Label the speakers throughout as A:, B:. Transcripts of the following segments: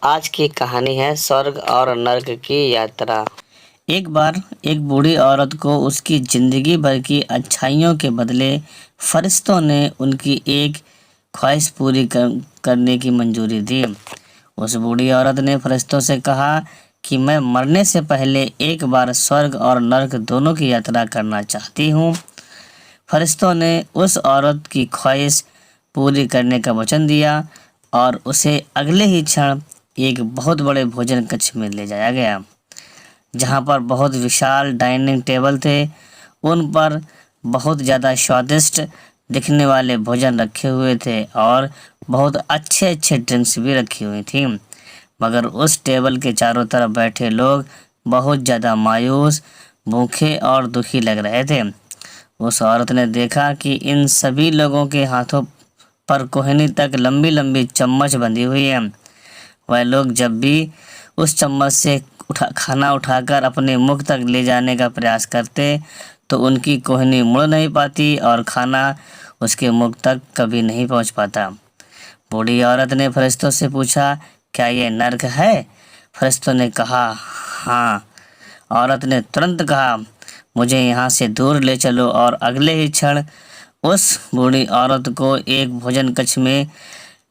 A: आज की कहानी है स्वर्ग और नर्क की यात्रा।
B: एक बार एक बूढ़ी औरत को उसकी जिंदगी भर की अच्छाइयों के बदले फरिश्तों ने उनकी एक ख्वाहिश पूरी करने की मंजूरी दी। उस बूढ़ी औरत ने फरिश्तों से कहा कि मैं मरने से पहले एक बार स्वर्ग और नर्क दोनों की यात्रा करना चाहती हूँ। फरिश्तों ने उस औरत की ख्वाहिश पूरी करने का वचन दिया और उसे अगले ही क्षण एक बहुत बड़े भोजन कक्ष में ले जाया गया, जहाँ पर बहुत विशाल डाइनिंग टेबल थे। उन पर बहुत ज़्यादा स्वादिष्ट दिखने वाले भोजन रखे हुए थे और बहुत अच्छे अच्छे ड्रिंक्स भी रखी हुई थी। मगर उस टेबल के चारों तरफ बैठे लोग बहुत ज़्यादा मायूस, भूखे और दुखी लग रहे थे। उस औरत ने देखा कि इन सभी लोगों के हाथों पर कोहनी तक लंबी लंबी चम्मच बंधी हुई है। वह लोग जब भी उस चम्मच से खाना उठाकर अपने मुख तक ले जाने का प्रयास करते तो उनकी कोहनी मुड़ नहीं पाती और खाना उसके मुख तक कभी नहीं पहुंच पाता। बूढ़ी औरत ने फरिश्तों से पूछा, क्या ये नर्क है? फरिश्तों ने कहा, हाँ। औरत ने तुरंत कहा, मुझे यहाँ से दूर ले चलो, और अगले ही क्षण उस बूढ़ी औरत को एक भोजन कक्ष में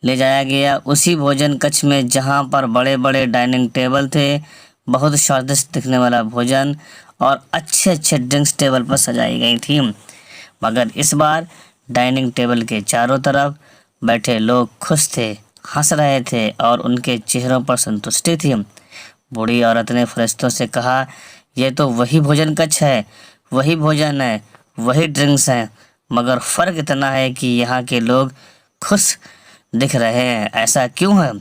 B: ले जाया गया। उसी भोजन कक्ष में जहाँ पर बड़े बड़े डाइनिंग टेबल थे, बहुत स्वादिष्ट दिखने वाला भोजन और अच्छे अच्छे ड्रिंक्स टेबल पर सजाई गई थी। मगर इस बार डाइनिंग टेबल के चारों तरफ बैठे लोग खुश थे, हंस रहे थे और उनके चेहरों पर संतुष्टि थी। बूढ़ी औरत ने फरिश्तों से कहा, यह तो वही भोजन कक्ष है, वही भोजन है, वही ड्रिंक्स हैं, मगर फ़र्क इतना है कि यहाँ के लोग खुश दिख रहे हैं। ऐसा क्यों है?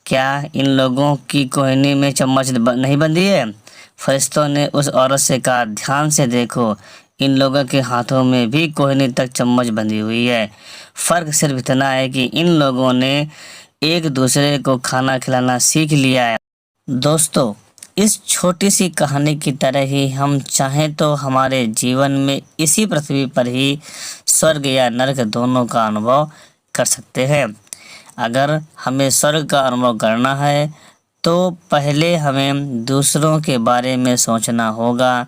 B: क्या इन लोगों की कोहनी में चम्मच नहीं बंधी है? फरिश्तों ने उस औरत से कहा, ध्यान से देखो, इन लोगों के हाथों में भी कोहनी तक चम्मच बंधी हुई है। फ़र्क सिर्फ इतना है कि इन लोगों ने एक दूसरे को खाना खिलाना सीख लिया है। दोस्तों, इस छोटी सी कहानी की तरह ही हम चाहें तो हमारे जीवन में इसी पृथ्वी पर ही स्वर्ग या नर्क दोनों का अनुभव कर सकते हैं। अगर हमें स्वर्ग का अनुभव करना है तो पहले हमें दूसरों के बारे में सोचना होगा,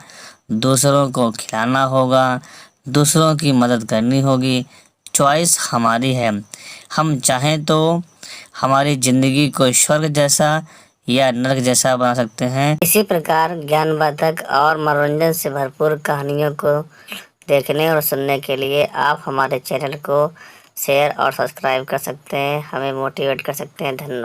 B: दूसरों को खिलाना होगा, दूसरों की मदद करनी होगी। चॉइस हमारी है। हम चाहें तो हमारी ज़िंदगी को स्वर्ग जैसा या नर्क जैसा बना सकते हैं।
A: इसी प्रकार ज्ञानवर्धक और मनोरंजन से भरपूर कहानियों को देखने और सुनने के लिए आप हमारे चैनल को शेयर और सब्सक्राइब कर सकते हैं, हमें मोटिवेट कर सकते हैं। धन्यवाद।